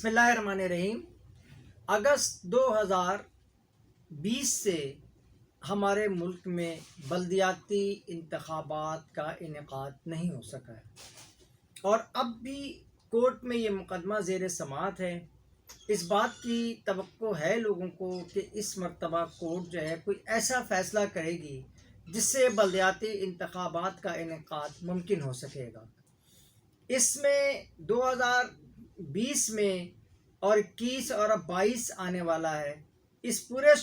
बिस्मिल्लाहिर्रहमानिर्रहीम। अगस्त 2020 से हमारे मुल्क में बल्दियाती इंतखाबात का इनेकाद नहीं हो सका है और अब भी कोर्ट में ये मुकदमा ज़ेर समाअत है। इस बात की तवक्को है लोगों को कि इस मरतबा कोर्ट जो है कोई ऐसा फ़ैसला करेगी जिससे बल्दियाती इंतखाबात का इनेकाद मुमकिन हो सकेगा। इसमें 2020 में और 21 और अब 22 आने वाला है। इस पूरे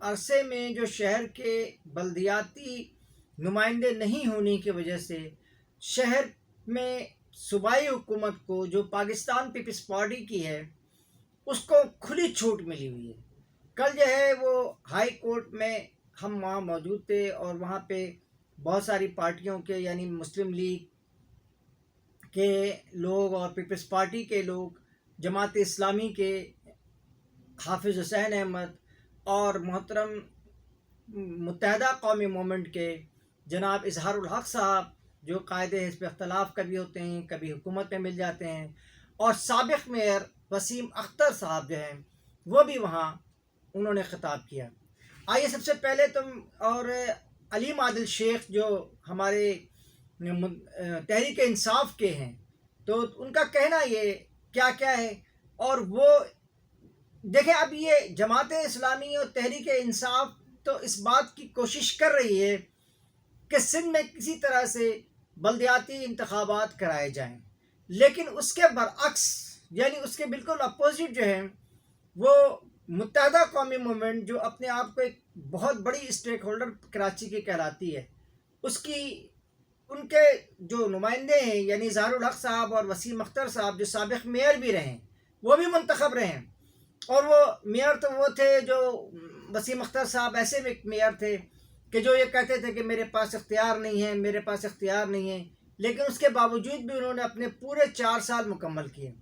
अरसे में जो शहर के बल्दियाती नुमाइंदे नहीं होने की वजह से शहर में सूबाई हुकूमत को, जो पाकिस्तान पीपल्स पार्टी की है, उसको खुली छूट मिली हुई है। कल जो है वो हाई कोर्ट में हम वहाँ मौजूद थे और वहाँ पे बहुत सारी पार्टियों के यानी मुस्लिम लीग के लोग और पीपल्स पार्टी के लोग, जमात इस्लामी के हाफिज़ हुसैन अहमद और मोहतरम मुत्तहदा कौमी मूवमेंट के जनाब इजहारुल हक साहब, जो कायदे हिज़्ब इख्तिलाफ़ कभी होते हैं कभी हुकूमत में मिल जाते हैं, और साबिक़ मेयर वसीम अख्तर साहब जो हैं वो भी वहाँ उन्होंने ख़िताब किया। आइए सबसे पहले और अलीम आदिल शेख जो हमारे तहरीक इंसाफ के हैं, तो उनका कहना ये क्या क्या है। और वो देखें, अब ये जमात इस्लामी और तहरीक इंसाफ तो इस बात की कोशिश कर रही है कि सिंध में किसी तरह से बल्दियाती इंतखाबात कराए जाएं, लेकिन उसके बरअक्स यानी उसके बिल्कुल अपोजिट जो है वो मुत्तहदा कौमी मूवमेंट, जो अपने आप को एक बहुत बड़ी स्टेक होल्डर कराची की कहलाती है, उनके जो नुमाइंदे हैं यानी इजहारुल हक साहब और वसीम अख्तर साहब, जो साबिक़ मेयर भी रहे, वो भी मुंतखब रहे हैं। और वो मेयर तो वो थे, जो वसीम अख्तर साहब ऐसे भी मेयर थे कि जो ये कहते थे कि मेरे पास इख्तियार नहीं है, मेरे पास इख्तियार नहीं है, लेकिन उसके बावजूद भी उन्होंने अपने पूरे 4 साल मुकम्मल किए।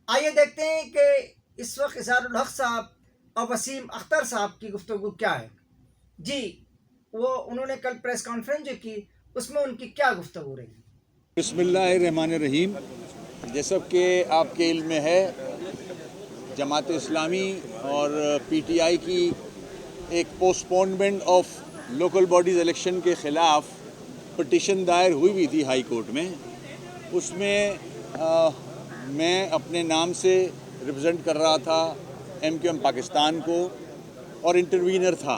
आइए देखते हैं कि इस वक्त इजहारुल हक साहब और वसीम अख्तर साहब की गुफ्तगू क्या है। जी, वो उन्होंने कल प्रेस कॉन्फ्रेंस जो की, उसमें उनकी क्या गुफ्तगू रही। बिस्मिल्लाहिर्रहमानिर्रहीम। जैसा कि आपके इल्म में है, जमात इस्लामी और पीटीआई की एक postponement of local bodies election के ख़िलाफ़ पटिशन दायर हुई भी थी हाई कोर्ट में। उसमें मैं अपने नाम से रिप्रेजेंट कर रहा था एमक्यूएम पाकिस्तान को और इंटरवीनर था।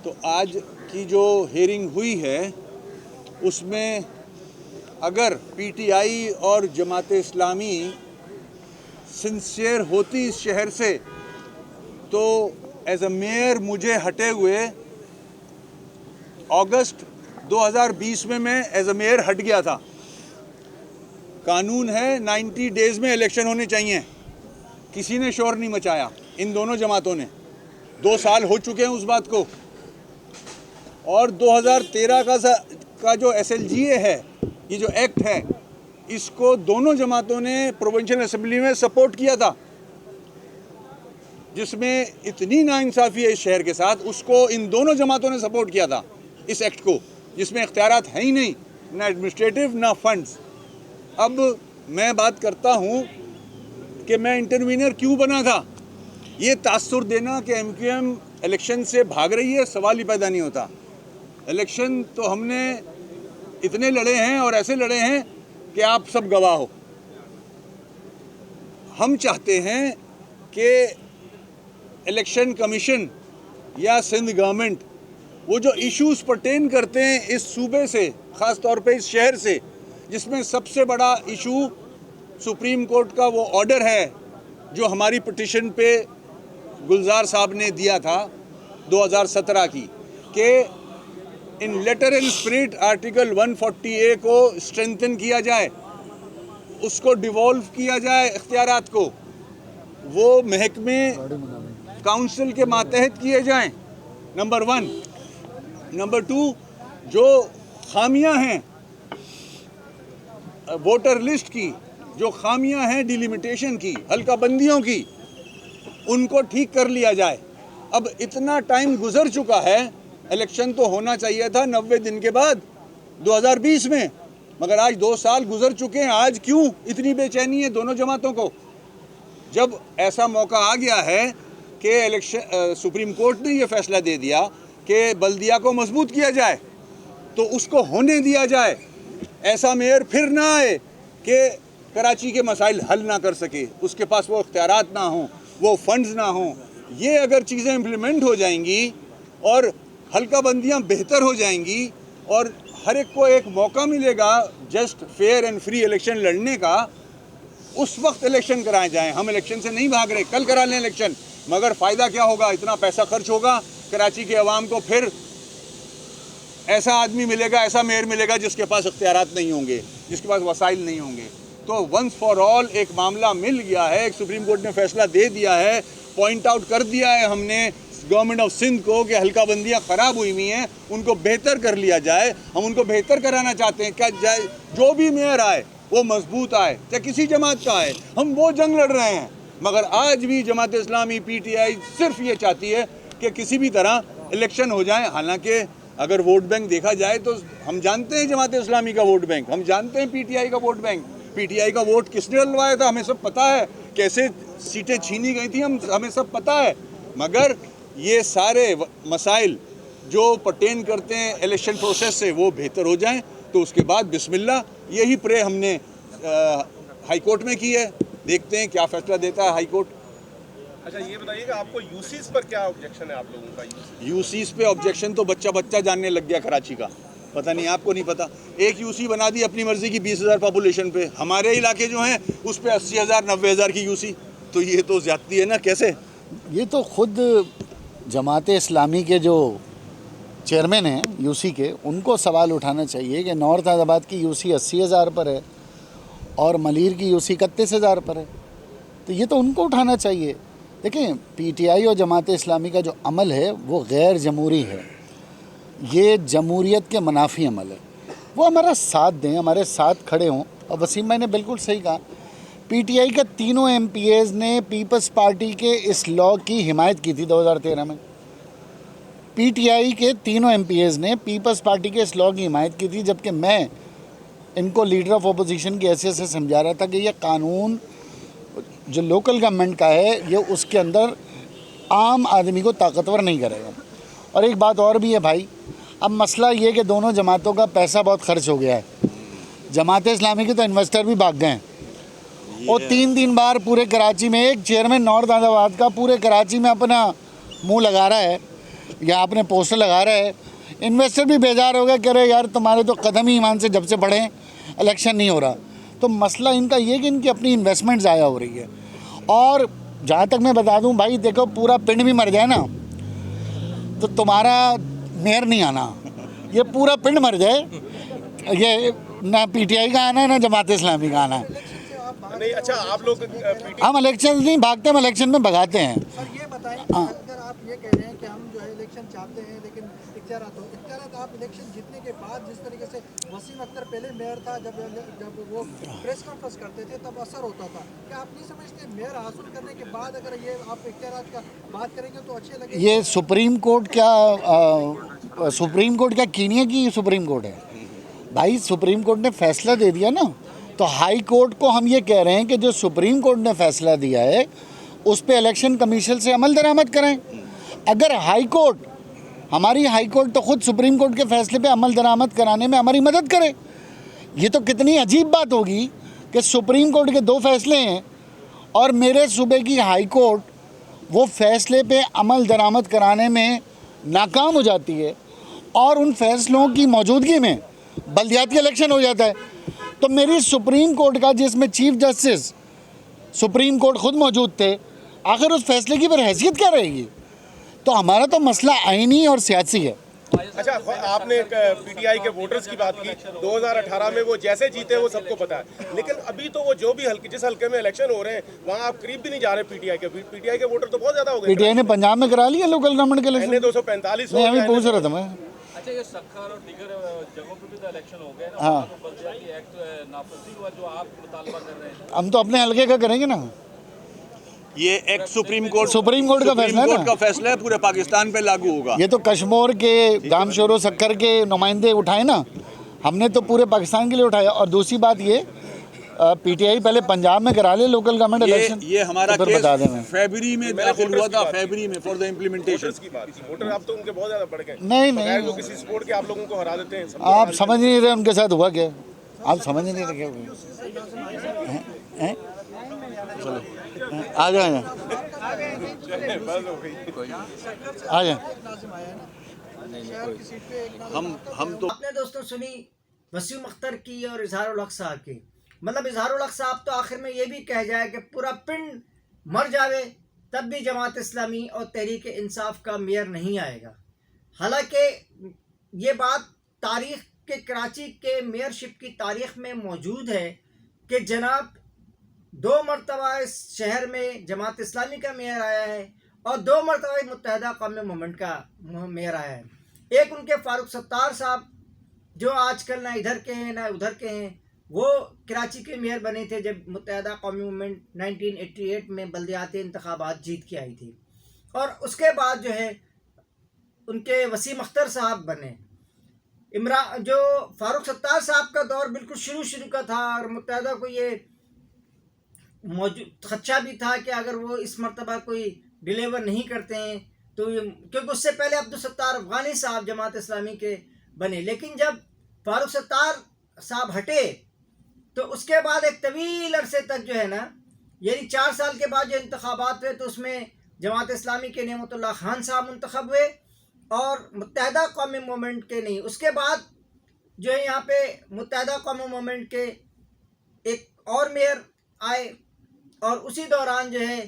तो आज की जो हेयरिंग हुई है उसमें अगर पीटीआई और जमात इस्लामी सिंसियर होती इस शहर से, तो एज अ मेयर मुझे हटे हुए अगस्त 2020 में मैं एज अ मेयर हट गया था। कानून है 90 डेज़ में इलेक्शन होने चाहिए। किसी ने शोर नहीं मचाया, इन दोनों जमातों ने। 2 साल हो चुके हैं उस बात को। और 2013 का जो SLGA है, ये जो एक्ट है, इसको दोनों जमातों ने प्रोविंशियल असेंबली में सपोर्ट किया था, जिसमें इतनी नाइंसाफ़ी है इस शहर के साथ, उसको इन दोनों जमातों ने सपोर्ट किया था, इस एक्ट को, जिसमें इख्तियारात हैं ही नहीं, ना एडमिनिस्ट्रेटिव ना फंड्स। अब मैं बात करता हूँ कि मैं इंटरवीनर क्यों बना था। ये तासुर देना कि एमक्यूएम इलेक्शन से भाग रही है, सवाल ही पैदा नहीं होता। इलेक्शन तो हमने इतने लड़े हैं और ऐसे लड़े हैं कि आप सब गवाह हो। हम चाहते हैं कि इलेक्शन कमीशन या सिंध गवर्नमेंट वो जो इश्यूज़ पर्टेन करते हैं इस सूबे से, ख़ास तौर पे इस शहर से, जिसमें सबसे बड़ा इशू सुप्रीम कोर्ट का वो ऑर्डर है जो हमारी पिटिशन पे गुलजार साहब ने दिया था 2017 की, कि in letter and spirit article 140A को स्ट्रेंथन किया जाए, उसको डिवॉल्व किया जाए इख्तियारात को, वो महकमे काउंसिल के मातहत किए जाएं, नंबर 1। नंबर 2, जो खामियां हैं वोटर लिस्ट की, जो खामियां हैं डिलिमिटेशन की, हल्का बंदियों की, उनको ठीक कर लिया जाए। अब इतना टाइम गुजर चुका है, इलेक्शन तो होना चाहिए था 90 दिन के बाद 2020 में, मगर आज 2 साल गुजर चुके हैं। आज क्यों इतनी बेचैनी है दोनों जमातों को? जब ऐसा मौका आ गया है कि सुप्रीम कोर्ट ने ये फैसला दे दिया कि बल्दिया को मजबूत किया जाए, तो उसको होने दिया जाए। ऐसा मेयर फिर ना आए कि कराची के मसाइल हल ना कर सके, उसके पास वो इख्तियारात ना हों, वो फंड्स ना हों। ये अगर चीज़ें इम्प्लीमेंट हो जाएंगी और हल्का बंदियाँ बेहतर हो जाएंगी और हर एक को एक मौका मिलेगा just fair and free election लड़ने का, उस वक्त इलेक्शन कराए जाएं। हम इलेक्शन से नहीं भाग रहे, कल करा लें इलेक्शन, मगर फ़ायदा क्या होगा? इतना पैसा खर्च होगा, कराची के अवाम को फिर ऐसा आदमी मिलेगा, ऐसा मेयर मिलेगा जिसके पास इख्तियारात नहीं होंगे, जिसके पास वसाइल नहीं होंगे। तो वंस फॉर ऑल एक मामला मिल गया है, एक सुप्रीम कोर्ट ने फैसला दे दिया है, पॉइंट आउट कर दिया है हमने गवर्नमेंट ऑफ सिंध को कि हल्का बंदियाँ ख़राब हुई हुई हैं, उनको बेहतर कर लिया जाए। हम उनको बेहतर कराना चाहते हैं। क्या जाए जो भी मेयर आए वो मजबूत आए, चाहे किसी जमात का आए, हम वो जंग लड़ रहे हैं। मगर आज भी जमात इस्लामी PTI सिर्फ ये चाहती है कि किसी भी तरह इलेक्शन हो जाए। हालांकि अगर वोट बैंक देखा जाए तो हम जानते हैं जमात इस्लामी का वोट बैंक, हम जानते हैं PTI का वोट बैंक। PTI का वोट किसने डलवाया था हमें सब पता है, कैसे सीटें छीनी गई थी हमें सब पता है। मगर ये सारे मसाइल जो पर्टेन करते हैं इलेक्शन प्रोसेस से वो बेहतर हो जाएं, तो उसके बाद बिस्मिल्लाह, यही प्रे हमने हाई कोर्ट में की है। देखते हैं क्या फैसला देता है हाई कोर्ट। अच्छा, ये बताइएगा आपको यूसीस पर क्या ऑब्जेक्शन है आप लोगों का? यूसीस पे ऑब्जेक्शन तो बच्चा जानने लग गया कराची का, पता नहीं आपको नहीं पता। एक यूसी बना दी अपनी मर्जी की 20,000 पॉपुलेशन पे, हमारे इलाके जो हैं उस पे 80,000 90,000 की यूसी, तो ये तो ज्यादती है ना। कैसे? ये तो खुद जमात इस्लामी के जो चेयरमैन हैं यूसी के, उनको सवाल उठाना चाहिए कि नॉर्थ हैदराबाद की यूसी 80,000 पर है और मलीर की यूसी 31,000 पर है, तो ये तो उनको उठाना चाहिए। देखिए, PTI और जमात इस्लामी का जो अमल है वो गैर जमहूरी है, ये जमहूरियत के मुनाफी अमल है। वो हमारा साथ दें, हमारे साथ खड़े हों। और वसीम भाई ने बिल्कुल सही कहा, PTI के तीनों MPAs ने पीपल्स पार्टी के इस लॉ की हिमायत की थी 2013 में। PTI के तीनों MPAs ने पीपल्स पार्टी के इस लॉ की हिमायत की थी, जबकि मैं इनको लीडर ऑफ अपोजिशन की हैसियत से समझा रहा था कि ये कानून जो लोकल गवर्नमेंट का है ये उसके अंदर आम आदमी को ताकतवर नहीं करेगा। और एक बात और भी है भाई, अब मसला ये कि दोनों जमातों का पैसा बहुत खर्च हो गया है। जमात इस्लामी के तो इन्वेस्टर भी भाग गए हैं और 3 बार पूरे कराची में एक चेयरमैन नॉर्थ हैदराबाद का पूरे कराची में अपना मुंह लगा रहा है या अपने पोस्टर लगा रहा है। इन्वेस्टर भी बेजार हो गया, कह रहे यार तुम्हारे तो कदम ही ईमान से जब से बढ़े इलेक्शन नहीं हो रहा। तो मसला इनका ये कि इनकी अपनी इन्वेस्टमेंट ज़ाया हो रही है। और जहाँ तक मैं बता दूँ भाई, देखो पूरा पिंड भी मर जाए ना तो तुम्हारा मेयर नहीं आना, ये पूरा पिंड मर जाए, ये ना PTI का आना है ना जमात इस्लामी का आना है। नहीं, अच्छा आप लोग हम इलेक्शन नहीं भागते, हम इलेक्शन में भगाते हैं। सर ये बताएं, अगर आप ये कह रहे हैं कि हम जो है इलेक्शन चाहते हैं लेकिन इख्तियारात आप इलेक्शन जीतने के बाद जिस तरीके से वसीम अख्तर पहले मेयर था, जब वो प्रेस कॉन्फ्रेंस करते थे तब असर होता था, क्या आप नहीं समझते मेयर हासिल करने के बाद अगर ये आप इख्तियारात का बात करेंगे तो अच्छे लगेगा? ये सुप्रीम कोर्ट क्या कीनिया की सुप्रीम कोर्ट है भाई। सुप्रीम कोर्ट ने फैसला दे दिया ना, तो हाई कोर्ट को हम ये कह रहे हैं कि जो सुप्रीम कोर्ट ने फैसला दिया है उस पे इलेक्शन कमीशन से अमल दरामद कराएं। अगर हाई कोर्ट, हमारी हाई कोर्ट तो खुद सुप्रीम कोर्ट के फैसले पे अमल दरामद कराने में हमारी मदद करे। ये तो कितनी अजीब बात होगी कि सुप्रीम कोर्ट के 2 फैसले हैं और मेरे सूबे की हाई कोर्ट वो फैसले पे अमल दरामद कराने में नाकाम हो जाती है और उन फैसलों की मौजूदगी में बल्दियाती इलेक्शन हो जाता है। तो मेरी सुप्रीम कोर्ट का, जिसमें चीफ जस्टिस सुप्रीम कोर्ट खुद मौजूद थे, आखिर उस फैसले की फिर हैसियत क्या रहेगी? तो हमारा तो मसला आईनी और सियासी है। अच्छा, आपने PTI के वोटर्स की बात की, 2018 में वो जैसे जीते वो सबको पता है, लेकिन अभी तो वो जो भी जिस हल्के में इलेक्शन हो रहे हैं वहाँ आप करीब भी नहीं जा रहे PTI के वोटर तो बहुत ज्यादा हो गए। PTI ने पंजाब में करा लिया लोकल गवर्नमेंट के इलेक्शन, 245 नहीं अभी पूछ रहा था मैं। अच्छा, ये सक्खर और दीगर जगहों पे भी तो इलेक्शन हो गए ना, हाँ, तो बल्दियाती एक्ट नाफिज हुआ जो आप मुतालबा कर रहे हैं। हम तो अपने हल्के का करेंगे ना। ये एक्ट सुप्रीम कोर्ट का फैसला है ना, फैसला है, पूरे पाकिस्तान पे लागू होगा। ये तो कश्मीर के गामशोरो सक्कर के नुमाइंदे उठाए ना, हमने तो पूरे पाकिस्तान के लिए उठाया। और दूसरी बात ये पीटीआई पहले पंजाब में करा ले लोकल गवर्नमेंट इलेक्शन। ये हमारा तो फिर बता दें केस मैं। फरवरी में दाखिल हुआ था, फरवरी में फॉर द इम्प्लीमेंटेशन। वोटर्स की बात की, वोटर अब तो उनके बहुत ज्यादा बढ़ गए। नहीं बगैर नहीं, वो किसी सपोर्ट के आप लोगों को हरा देते हैं। आप समझ नहीं रहे उनके साथ हुआ क्या, आप समझ नहीं रहे क्या हैं? चलो आ जाए, बस हो गई। आ जाए। नाज़िम आया है ना, शहर की सीट पे एक हम तो आपने दोस्तों सुनी वसीम अख्तर की और इजहारुल हक साहब की। मतलब इजहारुल हक साहब तो आखिर में ये भी कह जाए कि पूरा पिंड मर जावे तब भी जमात इस्लामी और तहरीक इंसाफ का मेयर नहीं आएगा। हालांकि ये बात तारीख के कराची के मेयरशिप की तारीख में मौजूद है कि जनाब 2 मरतबा इस शहर में जमात इस्लामी का मेयर आया है और 2 मरतबा मुत्तहदा कौमी मूवमेंट का मेयर आया है। एक उनके फारूक सत्तार साहब जो आजकल ना इधर के हैं ना उधर के हैं, वो कराची के मेयर बने थे जब मुत्तहदा कौमी मूवमेंट 1988 में बल्दियाती इंतखाबात जीत के आई थी। और उसके बाद जो है उनके वसीम अख्तर साहब बने। जो फारूक सत्तार साहब का दौर बिल्कुल शुरू का था और मुत्तहदा को ये मौजूद खदशा भी था कि अगर वो इस मरतबा कोई डिलीवर नहीं करते हैं तो, क्योंकि उससे पहले अब्दुल सत्तार अफगानी साहब जमात इस्लामी के बने। लेकिन जब फारूक सत्तार साहब हटे तो उसके बाद एक तवील अरसे तक जो है ना, यानी 4 साल के बाद जो इंतखाबात हुए तो उसमें जमात इस्लामी के नेमतुल्लाह खान साहब मुंतखब हुए और मुत्तहदा कौमी मूवमेंट के नहीं। उसके बाद जो है यहाँ पे मुत्तहदा कौमी मूवमेंट के एक और मेयर आए और उसी दौरान जो है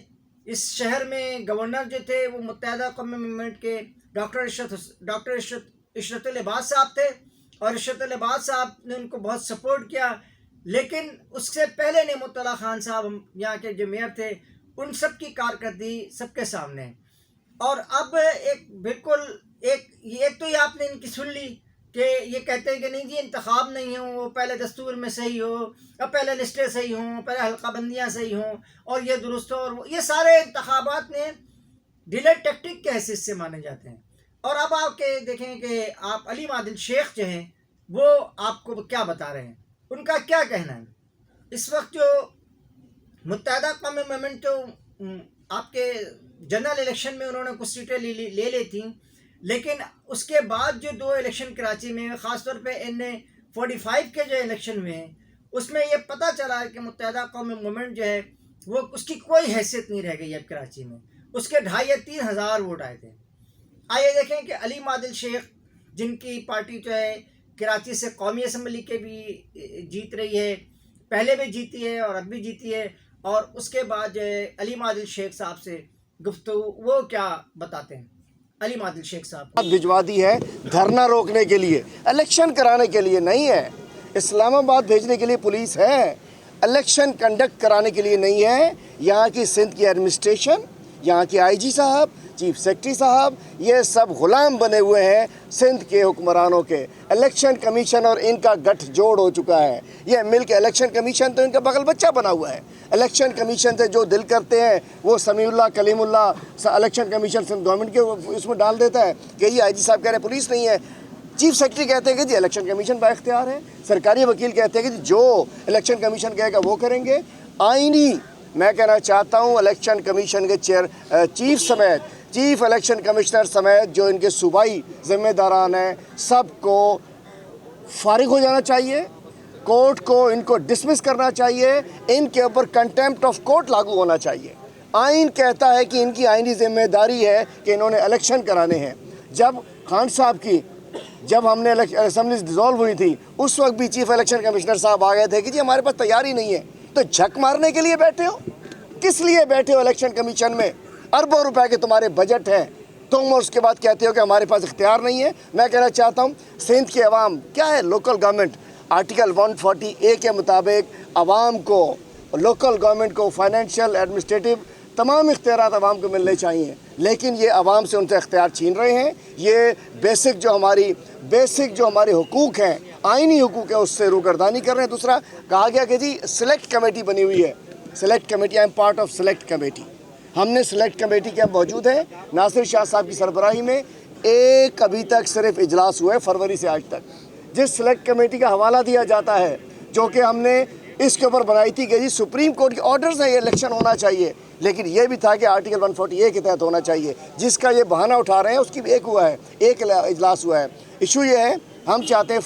इस शहर में गवर्नर जो थे वो मुत्तहदा कौमी मूवमेंट के डॉक्टर इशरतुल इबाद साहब थे और इशरतुल इबाद साहब ने उनको बहुत सपोर्ट किया। लेकिन उससे पहले नेमतुल्लाह खान साहब यहाँ के जो मेयर थे उन सब की कारकर्दगी सबके सामने है। और अब एक बिल्कुल एक तो ये आपने इनकी सुन ली कि ये कहते हैं कि नहीं जी इंतखाब नहीं हो, पहले दस्तूर में सही हो, अब पहले लिस्टें सही हों, पहले हल्काबंदियाँ सही हों और ये दुरुस्त हो, और ये सारे इंतखाबात ने डिले टैक्टिक के हैसियत से माने जाते हैं। और अब आपके देखें कि आप अली मादिल शेख जो हैं वो आपको क्या बता रहे हैं, उनका क्या कहना है। इस वक्त जो मुत्तहदा कौमी मूवमेंट जो आपके जनरल इलेक्शन में उन्होंने कुछ सीटें ले ली थी, लेकिन उसके बाद जो 2 इलेक्शन कराची में ख़ासतौर पे NA-45 के जो इलेक्शन हुए हैं उसमें ये पता चला है कि मुत्तहदा कौमी मूवमेंट जो है वो उसकी कोई हैसियत नहीं रह गई अब कराची में। उसके 2,500 या 3,000 वोट आए थे। आइए देखें कि अली मादिल शेख जिनकी पार्टी जो है कराची से कौमी असम्बली के भी जीत रही है, पहले भी जीती है और अब भी जीती है, और उसके बाद जो है अली मादिल शेख साहब से गुफ्तगू वो क्या बताते हैं। अली मादिल शेख साहब भिजवा दी है धरना रोकने के लिए, इलेक्शन कराने के लिए नहीं है। इस्लामाबाद भेजने के लिए पुलिस है, इलेक्शन कंडक्ट कराने के लिए नहीं है। यहाँ की सिंध की एडमिनिस्ट्रेशन, यहाँ के IG साहब, चीफ सेक्रेटरी साहब, ये सब गुलाम बने हुए हैं सिंध के हुक्मरानों के। इलेक्शन कमीशन और इनका गठजोड़ हो चुका है। ये मिल के इलेक्शन कमीशन तो इनका बगल बच्चा बना हुआ है। इलेक्शन कमीशन से जो दिल करते हैं वो Samiullah Kalimullah election commission government के उसमें डाल देता है कि ये IG साहब कह रहे हैं पुलिस नहीं है, चीफ सेक्रेटरी कहते हैं कि जी इलेक्शन कमीशन बाइख्तियार है, सरकारी वकील कहते हैं कि जो इलेक्शन कमीशन कहेगा वो करेंगे। आईनी मैं कहना चाहता हूँ इलेक्शन कमीशन के चीफ समेत, चीफ इलेक्शन कमिश्नर समेत जो इनके सूबाई जिम्मेदारान हैं, सबको फारिग हो जाना चाहिए। कोर्ट को इनको डिसमिस करना चाहिए, इनके ऊपर कंटेम्प्ट ऑफ कोर्ट लागू होना चाहिए। आइन कहता है कि इनकी आइनी जिम्मेदारी है कि इन्होंने इलेक्शन कराने हैं। जब खान साहब की हमने असेंबली डिसॉल्व हुई थी उस वक्त भी चीफ इलेक्शन कमिश्नर साहब आ गए थे कि जी हमारे पास तैयारी नहीं है। तो झक मारने के लिए बैठे हो, किस लिए बैठे हो इलेक्शन कमीशन में? अरबों रुपए के तुम्हारे बजट हैं, तुम और उसके बाद कहते हो कि हमारे पास इख्तियार नहीं है। मैं कहना चाहता हूँ सिंध के अवाम क्या है, लोकल गवर्नमेंट आर्टिकल 140A के मुताबिक अवाम को, लोकल गवर्नमेंट को फाइनेंशियल एडमिनिस्ट्रेटिव तमाम इख्तियारात अवाम को मिलने चाहिए, लेकिन ये अवाम से उनसे इख्तियार छीन रहे हैं। ये बेसिक जो हमारे हुकूक हैं, आइनी हुकूक है, उससे रूगर्दानी कर रहे हैं। दूसरा कहा गया कि जी सिलेक्ट कमेटी बनी हुई है, select committee, I am part of select committee. हमने सिलेक्ट कमेटी के मौजूद हैं नासिर शाह साहब की सरबराही में। एक अभी तक सिर्फ इजलास हुआ है फरवरी से आज तक। जिस सिलेक्ट कमेटी का हवाला दिया जाता है जो कि हमने इसके ऊपर बनाई थी कि जी सुप्रीम कोर्ट के ऑर्डर से ये इलेक्शन होना चाहिए, लेकिन ये भी था कि आर्टिकल 140A के तहत होना चाहिए। जिसका ये बहाना उठा रहे हैं उसकी भी एक हुआ है, एक इजलास हुआ है। इशू ये है, हम चाहते हैं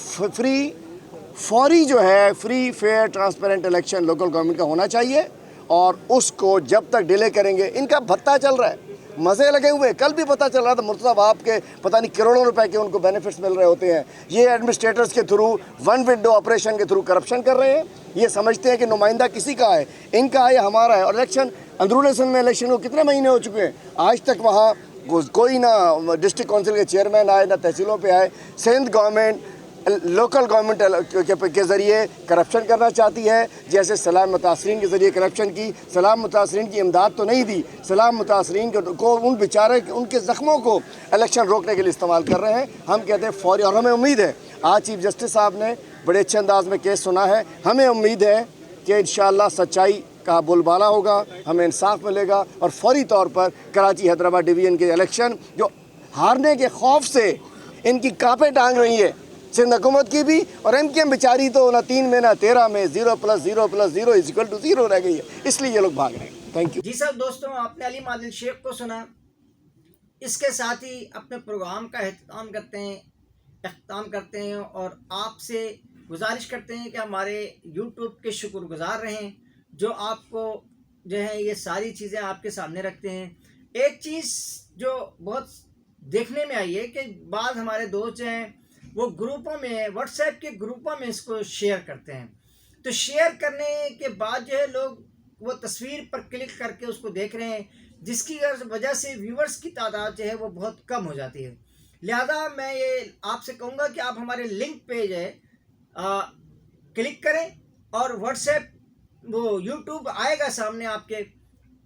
फौरी जो है free fair transparent election local government का होना चाहिए, और उसको जब तक डिले करेंगे, इनका भत्ता चल रहा है, मज़े लगे हुए। कल भी पता चल रहा था मुर्तज़ा वहाब के पता नहीं करोड़ों रुपए के उनको बेनिफिट्स मिल रहे होते हैं। ये एडमिनिस्ट्रेटर्स के थ्रू वन विंडो ऑपरेशन के थ्रू करप्शन कर रहे हैं। ये समझते हैं कि नुमाइंदा किसी का है, इनका है या हमारा है। और इलेक्शन अंदरूनी सिंध में इलेक्शन को कितने महीने हो चुके हैं, आज तक वहाँ कोई ना डिस्ट्रिक्ट काउंसिल के चेयरमैन आए, ना तहसीलों पे आए। सिंध गवर्नमेंट लोकल गवर्नमेंट के ज़रिए करप्शन करना चाहती है, जैसे सलाम मुतासरीन के ज़रिए करप्शन की। सलाम मुतासरीन की इमदाद तो नहीं दी, सलाम मुतासरीन को उन बेचारे उनके ज़ख्मों को इलेक्शन रोकने के लिए इस्तेमाल कर रहे हैं। हम कहते हैं फौरी, और हमें उम्मीद है आज चीफ जस्टिस साहब ने बड़े अच्छे अंदाज में केस सुना है। हमें उम्मीद है कि इंशाअल्लाह सच्चाई का बोलबाला होगा, हमें इंसाफ मिलेगा, और फौरी तौर पर कराची हैदराबाद डिवीज़न के इलेक्शन जो हारने के खौफ से इनकी कांपे टांग रही है सिंध हुकूमत की भी, और MKM बेचारी तो ना 3 में ना 13 में 0 + 0 + 0 = 0 रह गई है, इसलिए ये लोग भाग रहे हैं। थैंक यू जी सब दोस्तों, आपने अली मादिल शेख को सुना। इसके साथ ही अपने प्रोग्राम का अख्ताम करते हैं और आपसे गुजारिश करते हैं कि हमारे यूट्यूब के शुक्रगुजार रहें, जो आपको जो है ये सारी चीज़ें आपके सामने रखते हैं। एक चीज़ जो बहुत देखने में आई है कि बाद हमारे दोस्त जो हैं वो ग्रुपों में, व्हाट्सएप के ग्रुपों में इसको शेयर करते हैं। तो शेयर करने के बाद जो है लोग वो तस्वीर पर क्लिक करके उसको देख रहे हैं, जिसकी वजह से व्यूवर्स की तादाद जो है वो बहुत कम हो जाती है। लिहाजा मैं ये आपसे कहूँगा कि आप हमारे लिंक पे जो है क्लिक करें, और व्हाट्सएप वो यूट्यूब आएगा सामने आपके,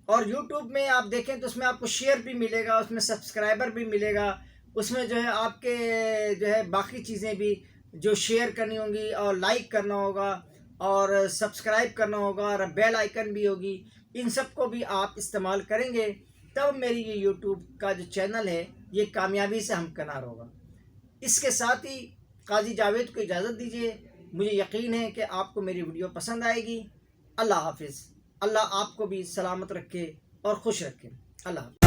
और यूट्यूब में आप देखें तो उसमें आपको शेयर भी मिलेगा, उसमें सब्सक्राइबर भी मिलेगा, उसमें जो है आपके जो है बाकी चीज़ें भी जो शेयर करनी होंगी, और लाइक करना होगा, और सब्सक्राइब करना होगा, और बेल आइकन भी होगी। इन सब को भी आप इस्तेमाल करेंगे तब मेरी ये यूट्यूब का जो चैनल है ये कामयाबी से हमकिनार होगा। इसके साथ ही काजी जावेद को इजाज़त दीजिए। मुझे यकीन है कि आपको मेरी वीडियो पसंद आएगी। अल्लाह हाफिज़। अल्लाह आपको भी सलामत रखे और खुश रखे। अल्लाह हाफिज़।